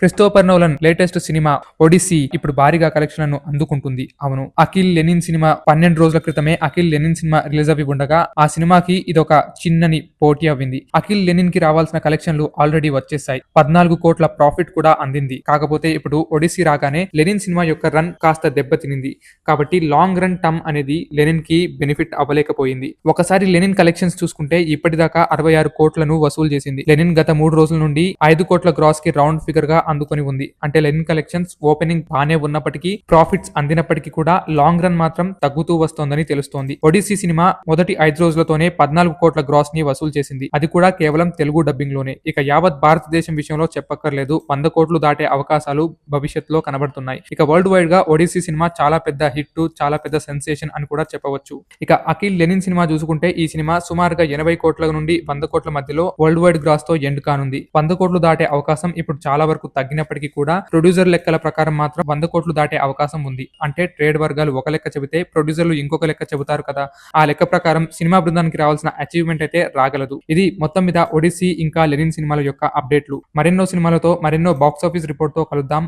Christopher Nolan latest cinema Odyssey ఇప్పుడు భారీగా కలెక్షన్లను అందుకుంటుంది. అవును, అఖిల్ లెనిన్ సినిమా 12 రోజుల క్రితమే అఖిల్ లెనిన్ సినిమా రిలీజ్ అవి ఉండగా ఆ సినిమాకి ఇదొక చిన్నని పోటీ అవ్వింది. అఖిల్ లెనిన్ కి రావాల్సిన కలెక్షన్లు ఆల్రెడీ వచ్చేసాయి. 14 కోట్ల ప్రాఫిట్ కూడా అందింది. కాకపోతే ఇప్పుడు ఒడిస్సీ రాగానే లెనిన్ సినిమా యొక్క రన్ కాస్త దెబ్బతినింది. కాబట్టి లాంగ్ రన్ టర్మ్ అనేది లెనిన్ కి బెనిఫిట్ అవ్వలేకపోయింది. ఒకసారి లెనిన్ కలెక్షన్స్ చూసుకుంటే ఇప్పటిదాకా 66 కోట్లను వసూలు చేసింది. లెనిన్ గత 3 రోజుల నుండి 5 కోట్ల గ్రాస్ కి రౌండ్ ఫిగర్ గా అందుకొని ఉంది. అంటే లెనిన్ కలెక్షన్స్ ఓపెనింగ్ బానే ఉన్నప్పటికీ ప్రాఫిట్స్ అందినప్పటికీ కూడా లాంగ్ రన్ మాత్రం తగ్గుతూ వస్తోందని తెలుస్తోంది. ఒడిస్సీ సినిమా మొదటి 5 రోజులతోనే 14 కోట్ల గ్రాస్ ని వసూలు చేసింది. అది కూడా కేవలం తెలుగు డబ్బింగ్ లోనే. ఇక యావత్ భారతదేశం విషయంలో చెప్పక్కర్లేదు, 100 కోట్లు దాటే అవకాశాలు భవిష్యత్తులో కనబడుతున్నాయి. ఇక వరల్డ్ వైడ్ గా ఒడిస్సీ సినిమా చాలా పెద్ద హిట్, చాలా పెద్ద సెన్సేషన్ అని కూడా చెప్పవచ్చు. ఇక అఖిల్ లెనిన్ సినిమా చూసుకుంటే ఈ సినిమా సుమారుగా 80 కోట్ల నుండి 100 కోట్ల మధ్యలో వరల్డ్ వైడ్ గ్రాస్ తో ఎండ్ కానుంది. 100 కోట్లు దాటే అవకాశం ఇప్పుడు చాలా వరకు తగ్గినప్పటికీ కూడా ప్రొడ్యూసర్ లెక్కల ప్రకారం మాత్రం 100 కోట్లు దాటే అవకాశం ఉంది. అంటే ట్రేడ్ వర్గాలు ఒక లెక్క చెబితే ప్రొడ్యూసర్లు ఇంకొక లెక్క చెబుతారు కదా. ఆ లెక్క ప్రకారం సినిమా బృందానికి రావాల్సిన అచీవ్మెంట్ అయితే రాగలదు. ఇది మొత్తం మీద ఒడిస్సీ ఇంకా లెనిన్ సినిమాల యొక్క అప్డేట్లు. మరెన్నో సినిమాలతో మరెన్నో బాక్స్ ఆఫీస్ రిపోర్ట్ తో కలుద్దాం.